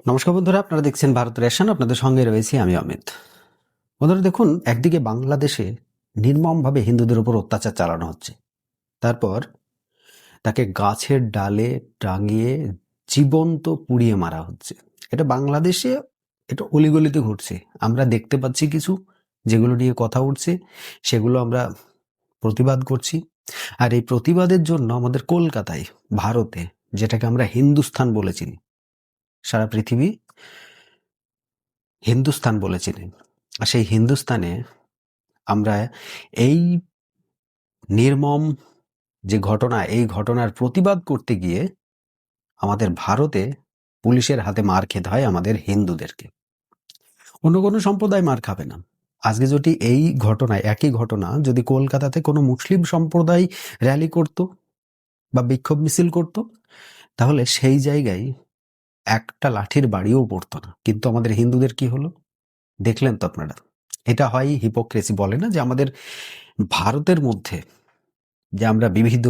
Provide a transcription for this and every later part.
নমস্কার বন্ধুরা, আপনারা দেখছেন ভারত রেশন। আপনাদের সঙ্গে রয়েছি আমি অমিত। বন্ধুরা দেখুন, একদিকে বাংলাদেশে নির্মমভাবে হিন্দুদের উপর অত্যাচার চালানো হচ্ছে, তারপর তাকে গাছের ডালে টাঙিয়ে জীবন্ত পুড়িয়ে মারা হচ্ছে। এটা বাংলাদেশে, এটা অলিগলিতে ঘটছে। আমরা দেখতে পাচ্ছি কিছু, যেগুলো নিয়ে কথা উঠছে সেগুলো আমরা প্রতিবাদ করছি। আর এই প্রতিবাদের জন্য আমাদের কলকাতায়, ভারতে, যেটাকে আমরা হিন্দুস্থান বলেছি, সারা পৃথিবী হিন্দুস্তান বলেছিলেন। আর সেই হিন্দুস্তানে আমরা এই নির্মম যে ঘটনা, এই ঘটনার প্রতিবাদ করতে গিয়ে আমাদের ভারতে পুলিশের হাতে মার খেতে হয় আমাদের হিন্দুদেরকে। অন্য কোনো সম্প্রদায় মার খাবে না। আজকে যদি এই ঘটনায়, একই ঘটনা যদি কলকাতাতে কোনো মুসলিম সম্প্রদায় র্যালি করত বা বিক্ষোভ মিছিল করত, তাহলে সেই জায়গায় একটা লাঠির বাড়িও পড়তো না। কিন্তু আমাদের হিন্দুদের কি হলো দেখলেন তো আপনারা। এটা হয় হিপোক্রেসি, বলে না যে আমাদের ভারতের মধ্যে যে আমরা বিবিধ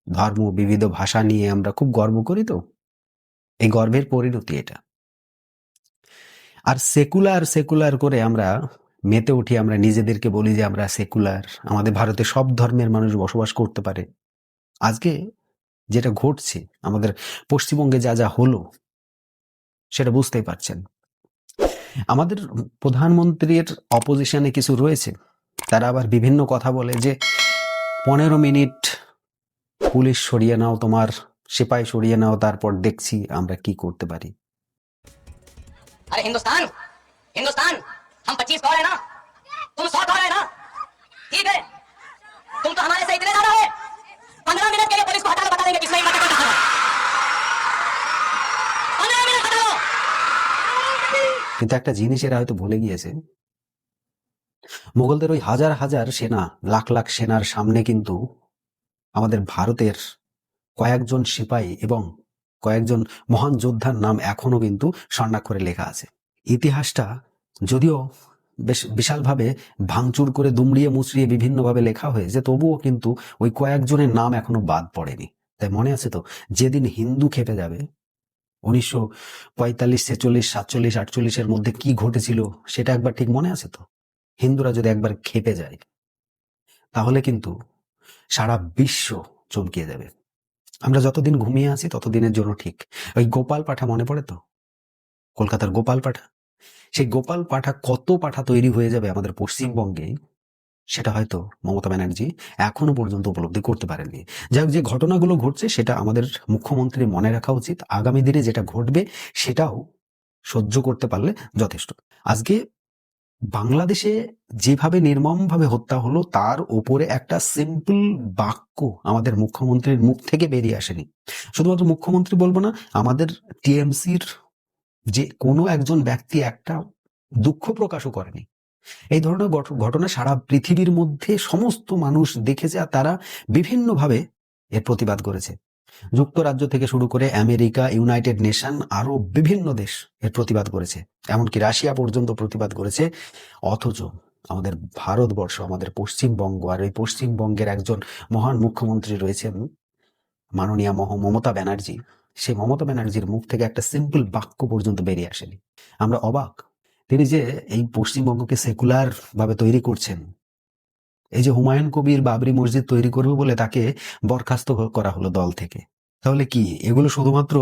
ধর্ম, বিবিধ ভাষা নিয়ে আমরা খুব গর্ব করি, তো এই গর্বের পরিণতি এটা। আর সেকুলার সেকুলার করে আমরা মেতে উঠি, আমরা নিজেদেরকে বলি যে আমরা সেকুলার, আমাদের ভারতে সব ধর্মের মানুষ বসবাস করতে পারে। আজকে যেটা ঘটছে আমাদের পশ্চিমবঙ্গে, যা যা হলো সেটা বুঝতেই পারছেন। আমাদের প্রধানমন্ত্রীর অপোজিশনে কিছু রয়েছে, তারা আবার বিভিন্ন কথা বলে যে 15 মিনিট পুলিশ সরিয়ে নাও, তোমার সিপাही সরিয়ে নাও, তারপর দেখছি আমরা কি করতে পারি। अरे हिंदुस्तान हिंदुस्तान हम 25 कौर है ना, तुम 100 कौर है ना। ठीक है, तुम तो हमारे से इतने ज्यादा है। 15 मिनट के लिए पुलिस को हटा के बता देंगे किसने हिम्मत करके कहा। 15 मिनट हटाओ। কিন্তু একটা জিনিস এরা হয়তো ভুলে গিয়েছে, মোগলদের ওই হাজার হাজার সেনা, লাখ লাখ সেনার সামনে কিন্তু আমাদের ভারতের কয়েকজন সিপাহী এবং কয়েকজন মহান যোদ্ধার নাম এখনো কিন্তু স্বর্ণাক্ষরে লেখা আছে। ইতিহাসটা যদিও বেশ বিশালভাবে ভাঙচুর করে দুমড়িয়ে মুচড়িয়ে বিভিন্নভাবে লেখা হয়েছে, তবুও কিন্তু ওই কয়েকজনের নাম এখনো বাদ পড়েনি। তাই মনে আছে তো, যেদিন হিন্দু খেপে যাবে, 1945, 46, 47, 48-এর মধ্যে কি ঘটেছিল সেটা একবার ঠিক মনে আছে তো। হিন্দুরা যদি একবার খেপে যায়, তাহলে কিন্তু সারা বিশ্ব চমকে যাবে। আমরা যতদিন ঘুমিয়ে আছি ততদিনের জন্য ঠিক। ওই গোপাল পাঠা মনে পড়ে তো, কলকাতার গোপাল পাঠা। সেই গোপাল পাঠা, কত পাঠা তৈরি হয়ে যাবে আমাদের পশ্চিমবঙ্গে, সেটা হয়তো মমতা ব্যানার্জি এখনো পর্যন্ত উপলব্ধি করতে পারেননি। যাই হোক, যে ঘটনাগুলো ঘটছে সেটা আমাদের মুখ্যমন্ত্রী মনে রাখা উচিত। আগামী দিনে যেটা ঘটবে সেটাও সহ্য করতে পারলে যথেষ্ট। আজকে বাংলাদেশে যেভাবে নির্মমভাবে হত্যা হলো, তার উপরে একটা সিম্পল বাক্য আমাদের মুখ্যমন্ত্রীর মুখ থেকে বেরিয়ে আসেনি। শুধুমাত্র মুখ্যমন্ত্রী বলবো না, আমাদের টিএমসির যে কোনো একজন ব্যক্তি একটা দুঃখ প্রকাশও করেনি। এই ধরনের ঘটনা সারা পৃথিবীর মধ্যে সমস্ত মানুষ দেখেছে, আর তারা বিভিন্নভাবে এর প্রতিবাদ করেছে। যুক্তরাজ্য থেকে শুরু করে আমেরিকা, ইউনাইটেড নেশন, আরো বিভিন্ন দেশ এর প্রতিবাদ করেছে, এমনকি রাশিয়া পর্যন্ত প্রতিবাদ করেছে। অথচ আমাদের ভারতবর্ষ, আমাদের পশ্চিমবঙ্গ, আর এই পশ্চিমবঙ্গের একজন মহান মুখ্যমন্ত্রী রয়েছেন মাননীয়া মমতা ব্যানার্জি, সেই মমতা ব্যানার্জির মুখ থেকে একটা সিম্পল বাক্য পর্যন্ত বেরিয়ে আসেনি। আমরা অবাক। তিনি যে এই পশ্চিমবঙ্গকে সেকুলার ভাবে তৈরি করছেন, এই যে হুমায়ুন কবির বাবরি মসজিদ তৈরি করবে বলে তাকে বরখাস্ত করা হলো দল থেকে, তাহলে কি এগুলো শুধুমাত্র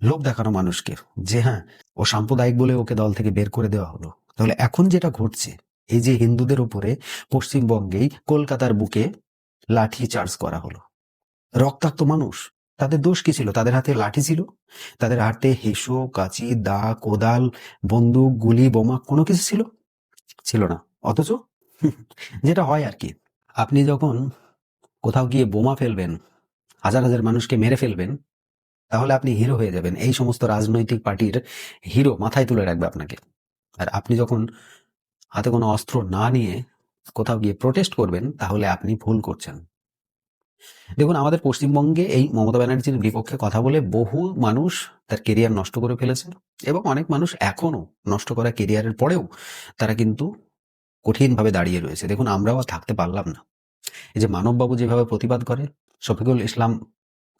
লোক দেখানো মানুষকে, যে হ্যাঁ ও সাম্প্রদায়িক বলে ওকে দল থেকে বের করে দেওয়া হলো? তাহলে এখন যেটা ঘটছে, এই যে হিন্দুদের উপরে পশ্চিমবঙ্গেই কলকাতার বুকে লাঠি চার্জ করা হলো, রক্তাক্ত মানুষ, তাদের দোষ কি ছিল? তাদের হাতে লাঠি ছিল? তাদের হাতে হেসো, কাঁচি, দা, কোদাল, বন্দুক, গুলি, বোমা কোনো কিছু ছিল? ছিল না। অথচ যেটা হয় আর কি, আপনি যখন কোথাও গিয়ে বোমা ফেলবেন, হাজার হাজার মানুষকে মেরে ফেলবেন, তাহলে আপনি হিরো হয়ে যাবেন। এই সমস্ত রাজনৈতিক পার্টির হিরো মাথায় তুলে রাখবে আপনাকে। আর আপনি যখন হাতে কোনো অস্ত্র না নিয়ে কোথাও গিয়ে প্রোটেস্ট করবেন, তাহলে আপনি ভুল করছেন। দেখুন, আমাদের পশ্চিমবঙ্গে এই মমতা ব্যানার্জির বিপক্ষে কথা বলে বহু মানুষ তার কেরিয়ার নষ্ট করে ফেলেছে, এবং অনেক মানুষ এখনো নষ্ট করা কেরিয়ারের পরেও তারা কিন্তু কঠিনভাবে দাঁড়িয়ে রয়েছে। দেখুন, আমরাও থাকতে পারলাম না। এই যে মানববাবু যেভাবে প্রতিবাদ করে, শফিকুল ইসলাম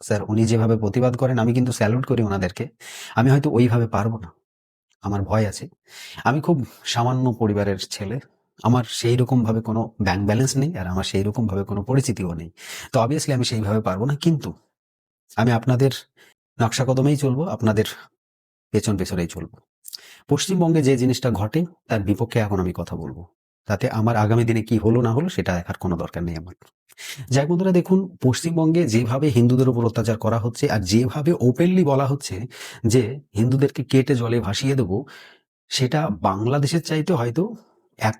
স্যার উনি যেভাবে প্রতিবাদ করেন আমি কিন্তু স্যালুট করি ওনাদেরকে। আমি হয়তো ওইভাবে পারবো না, আমার ভয় আছে। আমি খুব সামান্য পরিবারের ছেলে, আমার সেই রকম ভাবে কোনো ব্যাংক ব্যালেন্স নেই, আর আমার সেই রকম ভাবে কোনো পরিচিতিও নেই। তো অবভিয়াসলি আমি সেইভাবে পারবো না, কিন্তু আমি আপনাদের নকশা কদমেই চলবো, আপনাদের পেছন পেছনেই চলবো। পশ্চিমবঙ্গে যে জিনিসটা ঘটে তার বিপক্ষে এখন আমি কথা বলবো, তাতে আমার আগামী দিনে কি হলো না হলো সেটা দেখার কোনো দরকার নেই আমার। যাই বন্ধুরা, দেখুন পশ্চিমবঙ্গে যেভাবে হিন্দুদের উপর অত্যাচার করা হচ্ছে, আর যেভাবে ওপেনলি বলা হচ্ছে যে হিন্দুদেরকে কেটে জলে ভাসিয়ে দেবো, সেটা বাংলাদেশের চাইতে হয়তো এক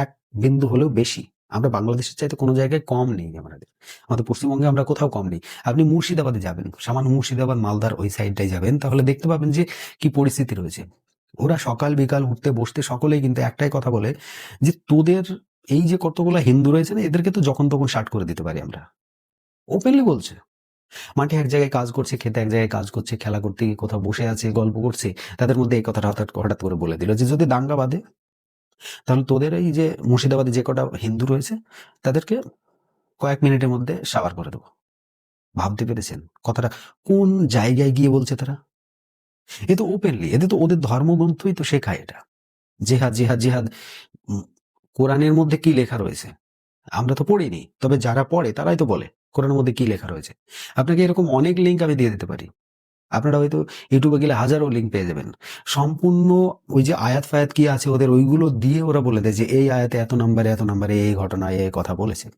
এক বিন্দু হলেও বেশি। আমরা বাংলাদেশের চাইতে কোনো জায়গায় কম নেই, আমাদের পশ্চিমবঙ্গে আমরা কোথাও কম নেই। আপনি মুর্শিদাবাদে যাবেন, সামান্য মুর্শিদাবাদ মালদার ওই সাইডটাই যাবেন, তাহলে দেখতে পাবেন যে কি পরিস্থিতি রয়েছে। ওরা সকাল বিকাল উঠতে বসতে সকলেই কিন্তু একটাই কথা বলে যে তোদের এই যে কতগুলো হিন্দু রয়েছে না, এদেরকে তো যখন তখন শার্ট করে দিতে পারি আমরা। ওপেনলি বলছে। মাঠে এক জায়গায় কাজ করছে, খেতে এক জায়গায় কাজ করছে, খেলা করতে গিয়ে কোথাও বসে আছে, গল্প করছে, তাদের মধ্যে এই কথাটা হঠাৎ হঠাৎ করে বলে দিল যে যদি দাঙ্গা বাঁধে তাহলে তোদের এই যে মুর্শিদাবাদে যে কটা হিন্দু রয়েছে তাদেরকে কয়েক মিনিটের মধ্যে সাবার করে দেবো। ভাবতে পেরেছেন কথাটা কোন জায়গায় গিয়ে বলছে তারা? এ তো ওপেনলি, এদের তো ওদের ধর্মগ্রন্থই তো শেখায় এটা, জেহাদ জেহাদ জেহাদ। কোরআনের মধ্যে কি লেখা রয়েছে আমরা তো পড়িনি, তবে যারা পড়ে তারাই তো বলে কোরআনের মধ্যে কি লেখা রয়েছে। আপনাকে এরকম অনেক লিঙ্ক আমি দিয়ে দিতে পারি, আপনারা হয়তো ইউটিউবে গেলে হাজারো লিঙ্ক পেয়ে যাবেন। সম্পূর্ণ ওই যে আয়াত ফায়াত কি আছে ওদের, ওইগুলো দিয়ে ওরা বলে দেয় যে এই আয়াতে এত নাম্বারে এই ঘটনায় এই কথা বলেছে।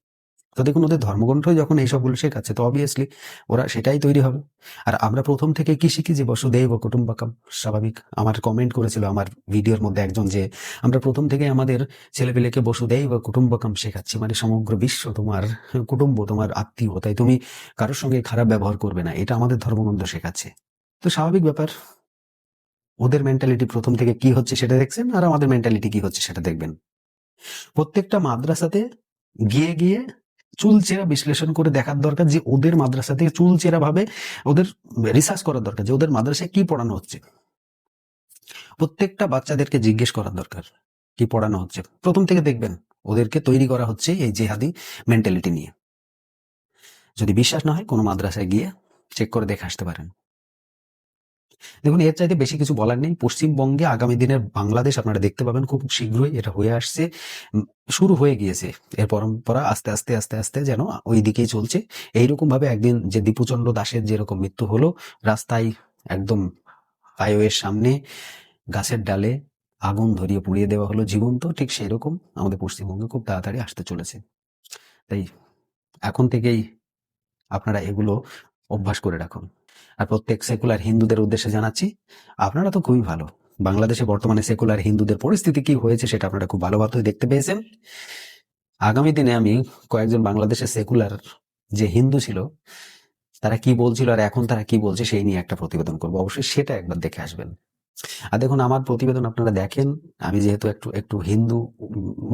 তো দেখুন ওদের ধর্মগ্রন্থ যখন এইসবগুলো শেখাচ্ছে তো অবভিয়াসলি ওরা সেটাই তৈরি হবে। আর আমরা প্রথম থেকে কি শিখি যে বসুদেব কুটুম্বকম, স্বাভাবিক। আমার কমেন্ট করেছিল আমার ভিডিওর মধ্যে একজন যে আমরা প্রথম থেকে আমাদের ছেলেপেলেকে বসুদেব কুটুম্বকম শেখাচ্ছি, মানে সমগ্র বিশ্ব তোমার কুটুম্ব, তোমার আত্মীয়, তাই তুমি কারোর সঙ্গে খারাপ ব্যবহার করবে না, এটা আমাদের ধর্মগ্রন্থ শেখাচ্ছে। তো স্বাভাবিক ব্যাপার, ওদের মেন্টালিটি প্রথম থেকে কি হচ্ছে সেটা দেখছেন, আর আমাদের মেন্টালিটি কি হচ্ছে সেটা দেখবেন। প্রত্যেকটা মাদ্রাসাতে গিয়ে গিয়ে চুলচেরা বিশ্লেষণ করে দেখার দরকার যে ওদের মাদ্রাসা থেকে চুলচেরা ভাবে ওদের রিসার্চ করার দরকার যে ওদের মাদ্রাসায় কি পড়ানো হচ্ছে। প্রত্যেকটা বাচ্চাদেরকে জিজ্ঞেস করার দরকার কি পড়ানো হচ্ছে। প্রথম থেকে দেখবেন ওদেরকে তৈরি করা হচ্ছে এই জেহাদি মেন্টালিটি নিয়ে। যদি বিশ্বাস না হয় কোনো মাদ্রাসায় গিয়ে চেক করে দেখে আসতে পারেন। দেখুন এর চাইতে বেশি কিছু বলার নেই। পশ্চিমবঙ্গে আগামী দিনের বাংলাদেশ আপনারা দেখতে পাবেন খুব শীঘ্রই, এটা হয়ে আসছে, শুরু হয়ে গিয়েছে। এর পরম্পরা আস্তে আস্তে আস্তে আস্তে যেন ওই দিকেই চলছে। এইরকম ভাবে একদিন যে দীপুচন্দ্র দাসের যেরকম মৃত্যু হলো রাস্তায় একদম হাইওয়ের সামনে গাছের ডালে আগুন ধরিয়ে পুড়িয়ে দেওয়া হলো জীবন্ত, ঠিক সেই রকম আমাদের পশ্চিমবঙ্গে খুব তাড়াতাড়ি আসতে চলেছে। তাই এখন থেকেই আপনারা এগুলো অভ্যাস করে রাখুন। আর প্রত্যেক সেকুলার হিন্দুদের উদ্দেশ্যে জানাচ্ছি আপনারা তো খুবই ভালো। বাংলাদেশে বর্তমানে সেকুলার হিন্দুদের পরিস্থিতি কি হয়েছে সেটা আপনারা খুব ভালোভাবে দেখতে পেয়েছেন। আগামী দিনে আমি কয়েকজন বাংলাদেশের সেকুলার যে হিন্দু ছিল তারা কি বলছিল আর এখন তারা কি বলছে সেই নিয়ে একটা প্রতিবেদন করবো, অবশ্যই সেটা একবার দেখে আসবেন। আর দেখুন আমার প্রতিবেদন আপনারা দেখেন, আমি যেহেতু একটু একটু হিন্দু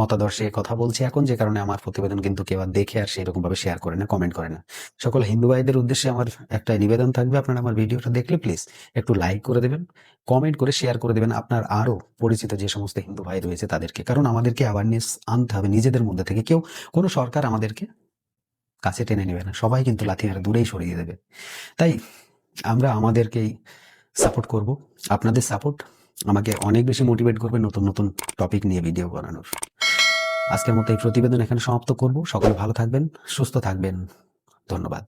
মতাদর্শে কথা বলছি এখন, যে কারণে আমার প্রতিবেদন কিন্তু কেউ আর দেখে আর সেরকম ভাবে শেয়ার করে না, কমেন্ট করে না। সকল হিন্দু ভাইদের উদ্দেশ্যে আমার একটা নিবেদন থাকবে, আপনারা আমার ভিডিওটা দেখলে প্লিজ একটু লাইক করে দেবেন, কমেন্ট করে শেয়ার করে দেবেন আপনার আরো পরিচিত যে সমস্ত হিন্দু ভাই রয়েছে তাদেরকে, কারণ আমাদেরকে অ্যাওয়ারনেস আনতে হবে নিজেদের মধ্যে থেকে। কেউ কোনো সরকার আমাদেরকে কাছে টেনে নেবে না, সবাই কিন্তু লাথি মেরে দূরেই সরিয়ে দেবে। তাই আমরা আমাদেরকেই সাপোর্ট করব। আপনাদের সাপোর্ট আমাকে অনেক বেশি মোটিভেট করবে নতুন নতুন টপিক নিয়ে ভিডিও বানানোর। আজকের মতো এই প্রতিবেদন এখানে সমাপ্ত করব। সকলে ভালো থাকবেন, সুস্থ থাকবেন, ধন্যবাদ।